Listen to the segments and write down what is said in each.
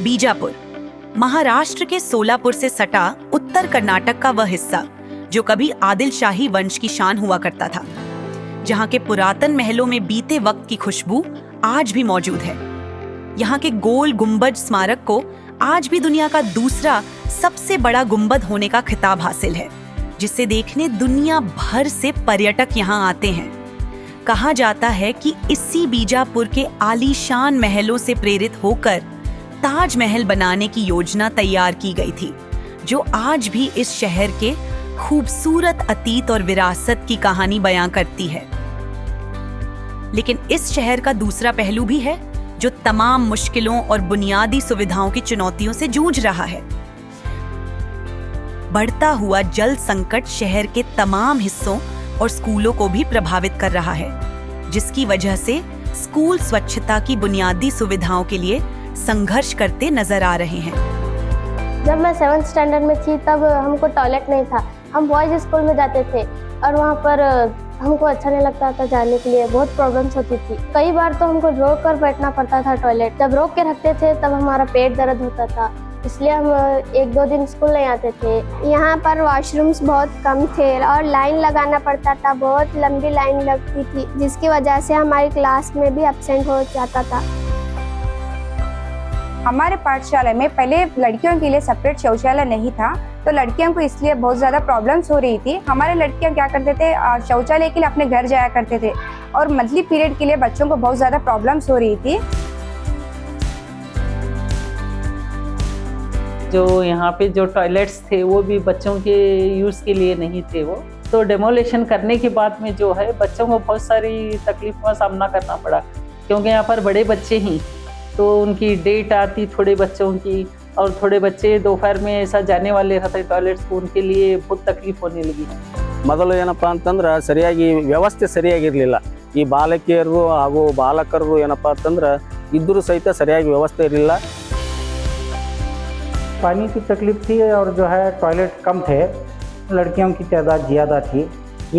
बीजापुर महाराष्ट्र के सोलापुर से सटा उत्तर कर्नाटक का वह हिस्सा जो कभी आदिल शाही वंश की शान हुआ करता था, जहां के पुरातन महलों में बीते वक्त की खुशबू आज भी मौजूद है। यहाँ के गोल गुंबज स्मारक को आज भी दुनिया का दूसरा सबसे बड़ा गुंबद होने का खिताब हासिल है, जिसे देखने दुनिया भर से पर्यटक यहाँ आते हैं। कहा जाता है कि इसी बीजापुर के आलीशान महलों से प्रेरित होकर ताजमहल बनाने की योजना तैयार की गई थी, जो आज भी इस शहर के खूबसूरत अतीत और विरासत की कहानी बयां करती है। लेकिन इस शहर का दूसरा पहलू भी है, जो तमाम मुश्किलों और बुनियादी सुविधाओं की चुनौतियों से जूझ रहा है। बढ़ता हुआ जल संकट शहर के तमाम हिस्सों और स्कूलों को भी प्रभावित कर रहा है, जिसकी वजह से स्कूल स्वच्छता की बुनियादी सुविधाओं के लिए संघर्ष करते नजर आ रहे हैं। जब मैं 7th स्टैंडर्ड में थी तब हमको टॉयलेट नहीं था। हम बॉयज स्कूल में जाते थे और वहाँ पर हमको अच्छा नहीं लगता था जाने के लिए, बहुत प्रॉब्लम्स होती थी। कई बार तो हमको रोक कर बैठना पड़ता था टॉयलेट। जब रोक के रखते थे तब हमारा पेट दर्द होता था, इसलिए हम 1-2 दिन स्कूल नहीं आते थे। यहाँ पर वॉशरूम्स बहुत कम थे और लाइन लगाना पड़ता था, बहुत लंबी लाइन लगती थी, जिसकी वजह से हमारी क्लास में भी एब्सेंट हो जाता था। हमारे पाठशाला में पहले लड़कियों के लिए सेपरेट शौचालय नहीं था, तो लड़कियों को इसलिए बहुत ज़्यादा प्रॉब्लम्स हो रही थी। हमारे लड़कियां क्या करते थे, शौचालय के लिए अपने घर जाया करते थे और मंथली पीरियड के लिए बच्चों को बहुत ज़्यादा प्रॉब्लम्स हो रही थी। जो यहाँ पे जो टॉयलेट्स थे वो भी बच्चों के यूज़ के लिए नहीं थे। वो तो डेमोलेशन करने के बाद में जो है बच्चों को बहुत सारी तकलीफों का सामना करना पड़ा, क्योंकि यहाँ पर बड़े बच्चे ही तो उनकी डेट आती थोड़े बच्चों की, और थोड़े बच्चे दोपहर में ऐसा जाने वाले रहते टॉयलेट्स को, उनके लिए बहुत तकलीफ होने लगी। ಮೊದಲು ಏನಪ್ಪ ಅಂತಂದ್ರೆ ಸರಿಯಾಗಿ ವ್ಯವಸ್ಥೆ ಸರಿಯಾಗಿರಲಿಲ್ಲ। ಈ ಬಾಲಕಿಯರು ಹಾಗೂ ಬಾಲಕರು ಏನಪ್ಪ ಅಂತಂದ್ರೆ ಇದ್ದರೂ ಸಹಿತ ಸರಿಯಾಗಿ ವ್ಯವಸ್ಥೆ ಇರಲಿಲ್ಲ। पानी की तकलीफ थी और जो है टॉयलेट कम थे, लड़कियों की तादाद ज़्यादा थी।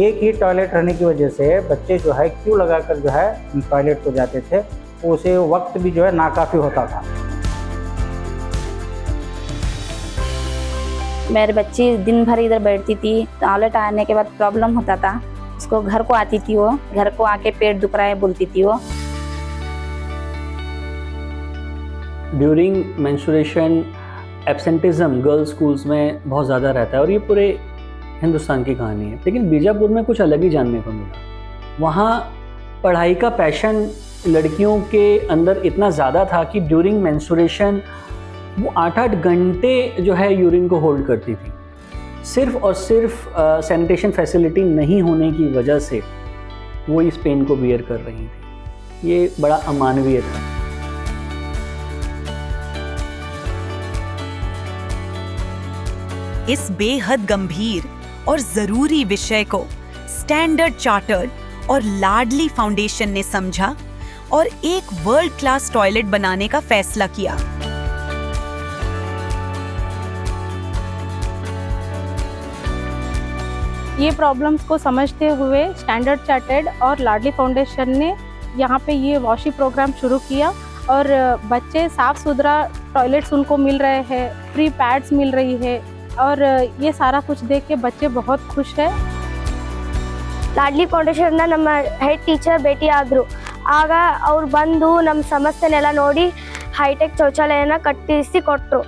एक ही टॉयलेट रहने की वजह से बच्चे जो है क्यू लगाकर जो है टॉयलेट को जाते थे, उसे वक्त भी जो है नाकाफ़ी होता था। मेरे बच्ची दिन भर इधर बैठती थी, टॉयलेट आने के बाद प्रॉब्लम होता था, उसको घर को आती थी, वो घर को आके पेट दुख रहा है बोलती थी वो। During menstruation absenteeism girls schools में बहुत ज़्यादा रहता है और ये पूरे हिंदुस्तान की कहानी है, लेकिन बीजापुर में कुछ अलग ही जानने को मिला। वहाँ पढ़ाई का पैशन लड़कियों के अंदर इतना ज़्यादा था कि ड्यूरिंग मेंस्ट्रुएशन वो 8-8 घंटे जो है यूरिन को होल्ड करती थी, सिर्फ और सिर्फ सैनिटेशन फैसिलिटी नहीं होने की वजह से वो इस पेन को बियर कर रही थी। ये बड़ा अमानवीय था। इस बेहद गंभीर और जरूरी विषय को स्टैंडर्ड चार्टर्ड और लाडली फाउंडेशन ने समझा और एक वर्ल्ड क्लास टॉयलेट बनाने का फैसला किया। ये प्रॉब्लम्स को समझते हुए स्टैंडर्ड चार्टर्ड और लाडली फाउंडेशन ने यहाँ पे ये वॉशिंग प्रोग्राम शुरू किया और बच्चे साफ सुथरा टॉयलेट्स उनको मिल रहे हैं, फ्री पैड्स मिल रही है और ये सारा कुछ देख के बच्चे बहुत खुश है। ಲಾಡ್ಲಿ ಫೌಂಡೇಶನ್ನ ನಮ್ಮ ಹೆಡ್ ಟೀಚರ್ ಭೇಟಿ ಆದರು. ಆಗ ಅವ್ರು ಬಂದು ನಮ್ಮ ಸಮಸ್ಯೆನೆಲ್ಲ ನೋಡಿ ಹೈಟೆಕ್ ಶೌಚಾಲಯನ ಕಟ್ಟಿಸಿ ಕೊಟ್ಟರು.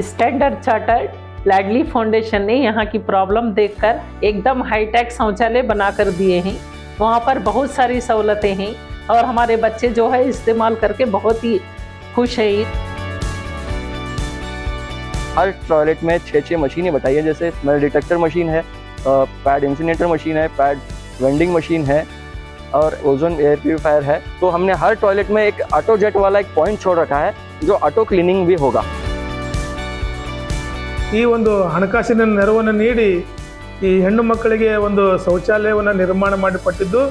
स्टैंडर्ड चार्टर्ड लाडली फाउंडेशन ने यहाँ की प्रॉब्लम देखकर एकदम हाईटेक शौचालय बनाकर दिए हैं। वहाँ पर बहुत सारी सहूलतें हैं और हमारे बच्चे जो है इस्तेमाल करके बहुत ही खुश हैं। हर टॉयलेट में 6 मशीनें बताई है, जैसे स्मेल डिटेक्टर मशीन है, पैड इंसिनेटर मशीन है, पैड वेंडिंग मशीन है और ओजोन एयर प्यूरिफायर है। तो हमने हर टॉयलेट में एक ऑटो जेट वाला एक पॉइंट छोड़ रखा है जो ऑटो क्लीनिंग भी होगा। ಈ ಒಂದು ಹಣಕಾಸಿನ ನೆರವನ್ನು ನೀಡಿ ಈ ಹೆಣ್ಣು ಮಕ್ಕಳಿಗೆ ಒಂದು ಶೌಚಾಲಯವನ್ನು ನಿರ್ಮಾಣ ಮಾಡಿಕೊಟ್ಟಿದ್ದು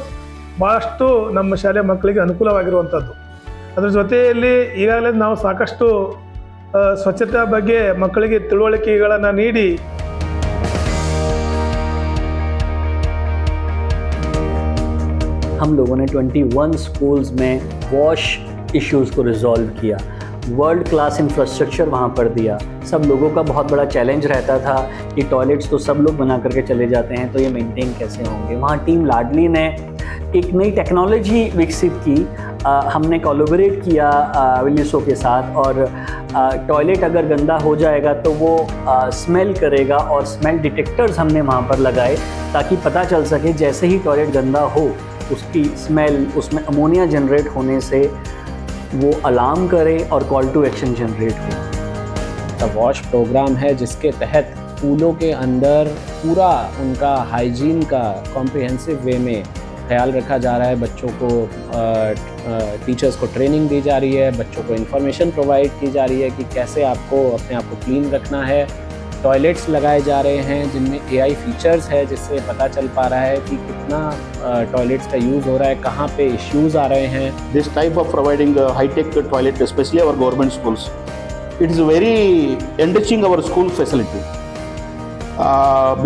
ಭಾಳಷ್ಟು ನಮ್ಮ ಶಾಲೆ ಮಕ್ಕಳಿಗೆ ಅನುಕೂಲವಾಗಿರುವಂಥದ್ದು। ಅದರ ಜೊತೆಯಲ್ಲಿ ಈಗಾಗಲೇ ನಾವು ಸಾಕಷ್ಟು ಸ್ವಚ್ಛತಾ ಬಗ್ಗೆ ಮಕ್ಕಳಿಗೆ ತಿಳುವಳಿಕೆಗಳನ್ನು ನೀಡಿ हम लोगों ने 21 स्कूल्स में वॉश इश्यूज़ को रिजॉल्व किया। वर्ल्ड क्लास इंफ्रास्ट्रक्चर वहाँ पर दिया। सब लोगों का बहुत बड़ा चैलेंज रहता था कि टॉयलेट्स तो सब लोग बना करके चले जाते हैं, तो ये मेंटेन कैसे होंगे। वहाँ टीम लाडली ने एक नई टेक्नोलॉजी विकसित की। हमने कोलैबोरेट किया विलिसो के साथ, और टॉयलेट अगर गंदा हो जाएगा तो वो स्मेल करेगा, और स्मेल डिटेक्टर्स हमने वहाँ पर लगाए ताकि पता चल सके जैसे ही टॉयलेट गंदा हो उसकी स्मेल, उसमें अमोनिया जनरेट होने से वो अलार्म करे और कॉल टू एक्शन जनरेट हो। वॉश प्रोग्राम है जिसके तहत स्कूलों के अंदर पूरा उनका हाइजीन का कॉम्प्रिहेंसिव वे में ख्याल रखा जा रहा है। बच्चों को टीचर्स को ट्रेनिंग दी जा रही है, बच्चों को इन्फॉर्मेशन प्रोवाइड की जा रही है कि कैसे आपको अपने आप को क्लीन रखना है। टॉयलेट्स लगाए जा रहे हैं जिनमें AI फीचर्स है, जिससे पता चल पा रहा है कि कितना टॉयलेट्स का यूज़ हो रहा है, कहाँ पे इश्यूज़ आ रहे हैं। This type of providing high-tech toilet, especially our government schools, it is very enriching our school facility.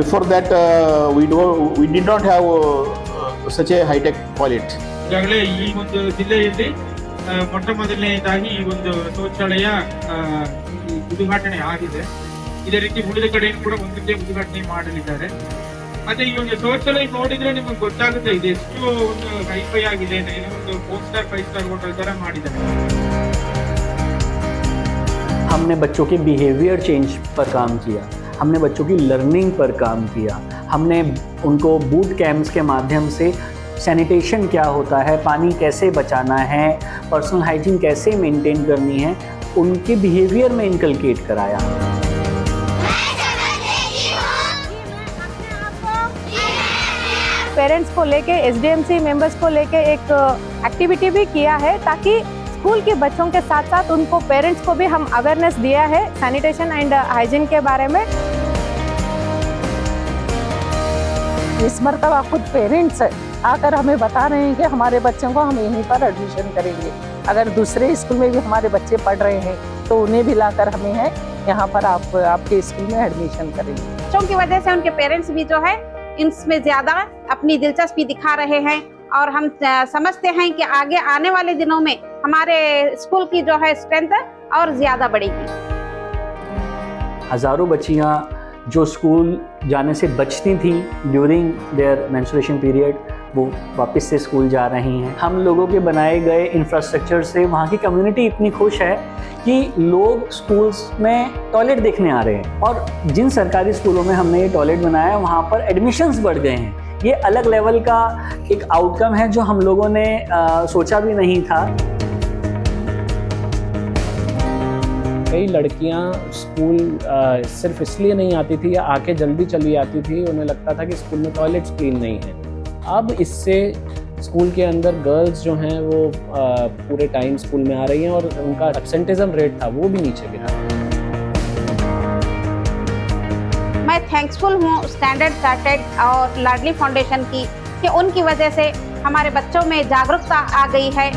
Before that, we did not have such a high-tech toilet. ಈಗಾಗಲೇ ಈ ಒಂದು ಜಿಲ್ಲೆಯಲ್ಲಿ ಮೊಟ್ಟ ಮೊದಲನೆಯದಾಗಿ ಈ ಒಂದು ಶೌಚಾಲಯ ಉದ್ಘಾಟನೆ ಆಗಿದೆ. ಇದೇ ರೀತಿ ಉಳಿದ ಕಡೆಯೂ ಕೂಡ ಒಂದಕ್ಕೆ ಉದ್ಘಾಟನೆ ಮಾಡಲಿದ್ದಾರೆ. ಮತ್ತೆ ಈ ಒಂದು ಶೌಚಾಲಯ ನೋಡಿದ್ರೆ ನಿಮಗೆ ಗೊತ್ತಾಗುತ್ತೆ ಇದು ಎಷ್ಟು ಒಂದು ಹೈಫೈ ಆಗಿದೆ, ಒಂದು 4-star 5-star ಹೋಟೆಲ್ ತರ ಮಾಡಿದ್ದಾರೆ. हमने बच्चों के बिहेवियर चेंज पर काम किया, हमने बच्चों की लर्निंग पर काम किया, हमने उनको बूट कैंप्स के माध्यम से सैनिटेशन क्या होता है, पानी कैसे बचाना है, पर्सनल हाइजीन कैसे मेंटेन करनी है, उनके बिहेवियर में इनकलकेट कराया। पेरेंट्स को लेके SDMC मेंबर्स को लेके एक एक्टिविटी भी किया है, ताकि स्कूल के बच्चों के साथ साथ उनको पेरेंट्स को भी हम अवेयरनेस दिया है सैनिटेशन एंड हाइजीन के बारे में। इस मरतबा खुद पेरेंट्स आकर हमें बता रहे हैं कि हमारे बच्चों को हम यहीं पर एडमिशन करेंगे। अगर दूसरे स्कूल में भी हमारे बच्चे पढ़ रहे हैं तो उन्हें भी लाकर हमें है यहाँ पर आपके स्कूल में एडमिशन करेंगे। बच्चों की वजह से उनके पेरेंट्स भी जो है इसमें ज्यादा अपनी दिलचस्पी दिखा रहे हैं, और हम समझते हैं कि आगे आने वाले दिनों में हमारे स्कूल की जो है स्ट्रेंथ और ज्यादा बढ़ेगी। हज़ारों बच्चियाँ जो स्कूल जाने से बचती थीं ड्यूरिंग देयर मेंस्ट्रुएशन पीरियड, वो वापस से स्कूल जा रही हैं। हम लोगों के बनाए गए इंफ्रास्ट्रक्चर से वहाँ की कम्युनिटी इतनी खुश है कि लोग स्कूल्स में टॉयलेट देखने आ रहे हैं, और जिन सरकारी स्कूलों में हमने ये टॉयलेट बनाया है वहाँ पर एडमिशन्स बढ़ गए हैं। ये अलग लेवल का एक आउटकम है जो हम लोगों ने सोचा भी नहीं था। कई लड़कियां स्कूल सिर्फ इसलिए नहीं आती थी या आके जल्दी चली आती थी, उन्हें लगता था कि स्कूल में टॉयलेट्स क्लीन नहीं हैं। अब इससे स्कूल के अंदर गर्ल्स जो हैं वो पूरे टाइम स्कूल में आ रही हैं, और उनका एब्सेंटिज्म रेट था वो भी नीचे गिरा। मैं थैंक्सफुल हूँ स्टैंडर्ड चार्टर्ड और लाडली फाउंडेशन की, कि उनकी वजह से हमारे बच्चों में जागरूकता आ गई है।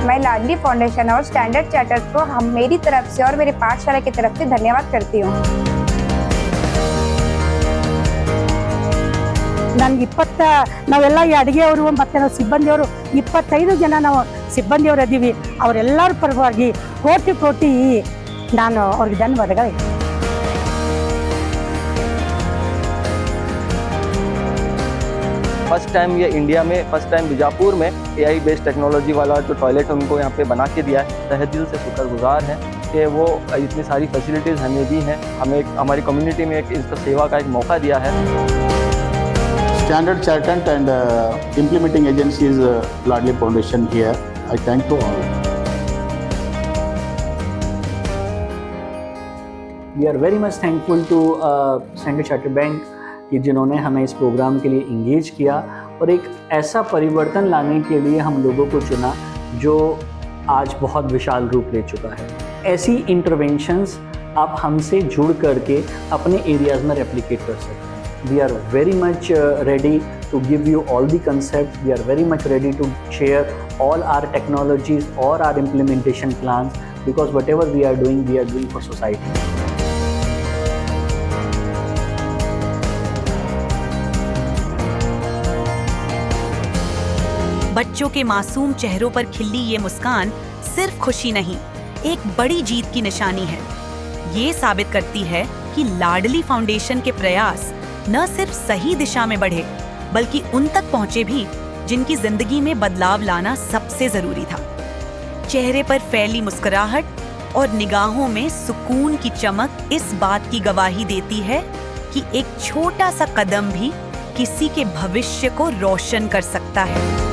मैं लाडली फाउंडेशन और स्टैंडर्ड चार्टर्ड को हम मेरी तरफ से और मेरे पाठशाला की तरफ से धन्यवाद करती हूँ। ನನಗೆ ನಾವೆಲ್ಲ ಈ ಅಡುಗೆಯವರು ಮತ್ತು ನಾವು ಸಿಬ್ಬಂದಿಯವರು 25 ಜನ ನಾವು ಸಿಬ್ಬಂದಿಯವರು ಇದ್ದೀವಿ. ಅವರೆಲ್ಲರ ಪರವಾಗಿ ಕೋಟಿ ನಾನು ಅವ್ರಿಗೆ ಧನ್ಯವಾದಗಳು. फर्स्ट टाइम ये इंडिया में, फर्स्ट टाइम बीजापुर में AI बेस्ड टेक्नोलॉजी वाला जो टॉयलेट है उनको यहाँ पे बना के दिया है। तहे दिल से शुक्रगुजार हैं कि वो इतनी सारी फैसिलिटीज़ हमें दी हैं, हमें हमारी कम्युनिटी में एक इसका सेवा का एक मौका दिया है। Standard Chartered and implementing agencies Ladli Foundation here. I thank to all. We are very much thankful to Standard Chartered Bank कि जिन्होंने हमें इस प्रोग्राम के लिए इंगेज किया और एक ऐसा परिवर्तन लाने के लिए हम लोगों को चुना जो आज बहुत विशाल रूप ले चुका है। ऐसी इंटरवेंशंस आप हमसे जुड़ करके अपने एरियाज़ में रेप्लिकेट कर सकते हैं। We are very much ready to give you all the concepts. We are very much ready to share all our technologies or our implementation plans, because whatever we are doing for society. बच्चों के मासूम चेहरों पर खिली ये मुस्कान सिर्फ खुशी नहीं, एक बड़ी जीत की निशानी है। ये साबित करती है कि लाडली फाउंडेशन के प्रयास न सिर्फ सही दिशा में बढ़े बल्कि उन तक पहुंचे भी जिनकी जिंदगी में बदलाव लाना सबसे जरूरी था। चेहरे पर फैली मुस्कुराहट और निगाहों में सुकून की चमक इस बात की गवाही देती है कि एक छोटा सा कदम भी किसी के भविष्य को रोशन कर सकता है।